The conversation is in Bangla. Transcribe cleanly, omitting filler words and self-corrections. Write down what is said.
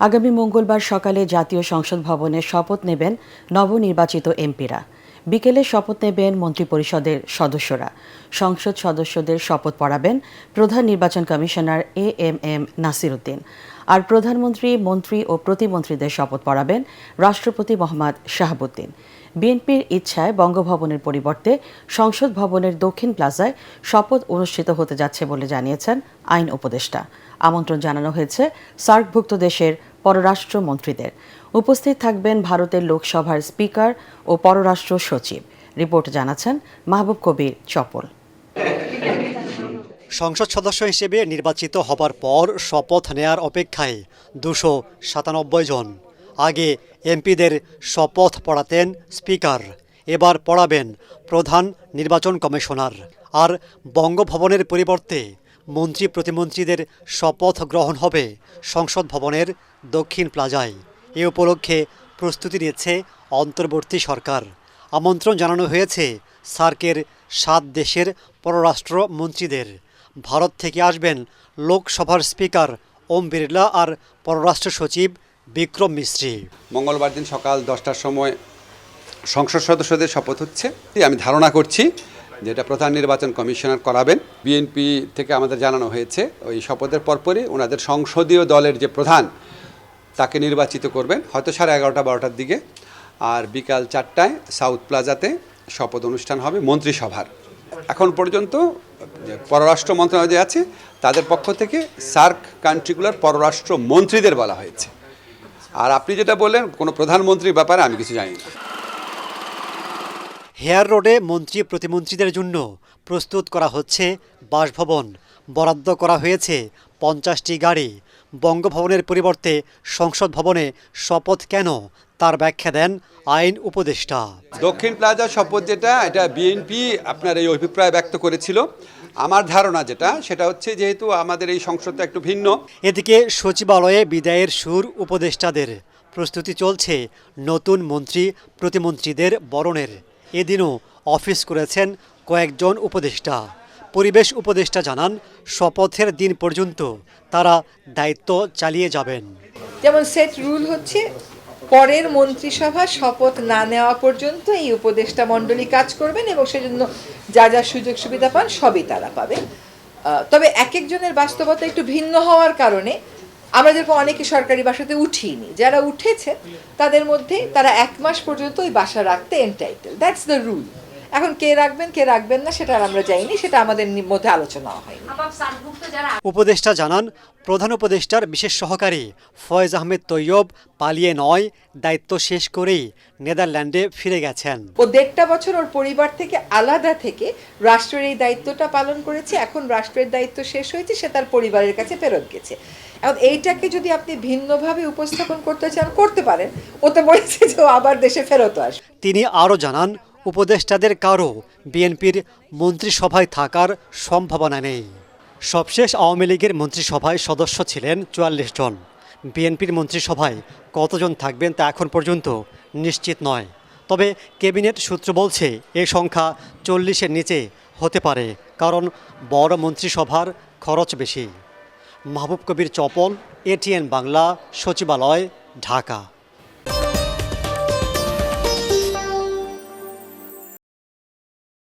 আগামী মঙ্গলবার সকালে জাতীয় সংসদ ভবনে শপথ নেবেন নবনির্বাচিত এমপিরা। বিকেলে শপথ নেবেন মন্ত্রিপরিষদের সদস্যরা। সংসদ সদস্যদের শপথ পড়াবেন প্রধান নির্বাচন কমিশনার এএমএম নাসির উদ্দিন। আর প্রধানমন্ত্রী, মন্ত্রী ও প্রতিমন্ত্রীদের শপথ পড়াবেন রাষ্ট্রপতি মোহাম্মদ শাহাবুদ্দিন। বিএনপির ইচ্ছায় বঙ্গভবনের পরিবর্তে সংসদ ভবনের দক্ষিণ প্লাজায় শপথ অনুষ্ঠিত হতে যাচ্ছে বলে জানিয়েছেন আইন উপদেষ্টা। আমন্ত্রণ জানানো হয়েছে সার্কভুক্ত দেশের পররাষ্ট্র মন্ত্রীদের। উপস্থিত থাকবেন ভারতের লোকসভার স্পিকার ও পররাষ্ট্র সচিব। রিপোর্ট জানাচ্ছেন মাহবুব কবির চপল। সংসদ সদস্য হিসেবে নির্বাচিত হবার পর শপথ নেয়ার অপেক্ষায় 297 জন। আগে এমপিদের শপথ পড়াতেন স্পিকার, এবার পড়াবেন প্রধান নির্বাচন কমিশনার। আর বঙ্গভবনের পরিবর্তে মন্ত্রী প্রতিমন্ত্রীদের শপথ গ্রহণ হবে সংসদ ভবনের দক্ষিণ প্লাজায়। এ উপলক্ষে প্রস্তুতি নিচ্ছে অন্তর্বর্তী সরকার। আমন্ত্রণ জানানো হয়েছে সার্কের 7 দেশের পররাষ্ট্র মন্ত্রীদের। ভারত থেকে আসবেন লোকসভার স্পিকার ওম বিড়লা আর পররাষ্ট্র সচিব বিক্রম মিশ্রি। মঙ্গলবার দিন সকাল 10টার সময় সংসদ সদস্যদের শপথ হচ্ছে। আমি ধারণা করছি যেটা প্রধান নির্বাচন কমিশনার করাবেন। বিএনপি থেকে আমাদের জানানো হয়েছে ওই শপথের পরপরই ওনাদের সংসদীয় দলের যে প্রধান তাকে নির্বাচিত করবেন, হয়তো 11:30-12টার দিকে। আর বিকাল 4টায় সাউথ প্লাজাতে শপথ অনুষ্ঠান হবে মন্ত্রিসভার। এখন পর্যন্ত পররাষ্ট্র মন্ত্রণালয় যে আছে তাদের পক্ষ থেকে সার্ক কান্ট্রিগুলোর পররাষ্ট্র মন্ত্রীদের বলা হয়েছে। আর আপনি যেটা বললেন কোনো প্রধানমন্ত্রীর ব্যাপারে আমি কিছু জানি না। হেয়ার রোডে মন্ত্রী প্রতিমন্ত্রীদের জন্য প্রস্তুত করা হচ্ছে বাসভবন। বরাদ্দ করা হয়েছে 50টি গাড়ি। বঙ্গভবনের পরিবর্তে সংসদ ভবনে শপথ কেন, তার ব্যাখ্যা দেন আইন উপদেষ্টা। দক্ষিণ প্লাজা শপথ যেটা, এটা বিএনপি আপনার এই অভিপ্রায় ব্যক্ত করেছিল। আমার ধারণা সেটা হচ্ছে যেহেতু আমাদের এই সংসদটা একটু ভিন্ন। এদিকে সচিবালয়ে বিদায়ের সুর উপদেষ্টাদের। প্রস্তুতি চলছে নতুন মন্ত্রী প্রতিমন্ত্রীদের বরণের। এদিনও অফিস করেছেন কয়েকজন উপদেষ্টা। পরিবেশ উপদেষ্টা জানান, শপথের দিন পর্যন্ত তারা দায়িত্ব চালিয়ে যাবেন। যেমন সেট রুল হচ্ছে পরের মন্ত্রিসভা শপথ না নেওয়া পর্যন্ত এই উপদেষ্টা মণ্ডলী কাজ করবেন এবং সেজন্য যা যা সুযোগ সুবিধা পান সবই তারা পাবেন। তবে এক একজনের বাস্তবতা একটু ভিন্ন হওয়ার কারণে আমরা যেরকম অনেকে সরকারি বাসাতে উঠিনি, যারা উঠেছে তাদের মধ্যে তারা 1 মাস পর্যন্ত ওই বাসা রাখতে এন্টাইটেল। That's the rule. এখন কে রাখবেন কে রাখবেন না সেটা আমরা জানি, সেটা আমাদের মধ্যে আলোচনা হয়নি। উপদেষ্টা জানান, প্রধান উপদেষ্টার বিশেষ সহকারী ফয়েজ আহমেদ তৈয়ব পালিয়ে নয়, দায়িত্ব শেষ করেই নেদারল্যান্ডে ফিরে গেছেন। ও 1.5 বছর ওর পরিবার থেকে আলাদা থেকে রাষ্ট্রের এই দায়িত্বটা পালন করেছে। এখন রাষ্ট্রের দায়িত্ব শেষ হয়েছে, সে তার পরিবারের কাছে ফেরত গেছে। এখন এইটাকে যদি আপনি ভিন্নভাবে উপস্থাপন করতে চান করতে পারেন। ও তো বলেছে যে ও আবার দেশে ফেরত আসবে। তিনি আরও জানান, উপদেষ্টাদের কারও বিএনপির মন্ত্রিসভায় থাকার সম্ভাবনা নেই। সবশেষ আওয়ামী লীগের মন্ত্রিসভায় সদস্য ছিলেন 44 জন। বিএনপির মন্ত্রিসভায় কতজন থাকবেন তা এখন পর্যন্ত নিশ্চিত নয়। তবে ক্যাবিনেট সূত্র বলছে এ সংখ্যা 40-এর নিচে হতে পারে, কারণ বড় মন্ত্রিসভার খরচ বেশি। মাহবুব কবির চপল, এটিএন বাংলা, সচিবালয়, ঢাকা।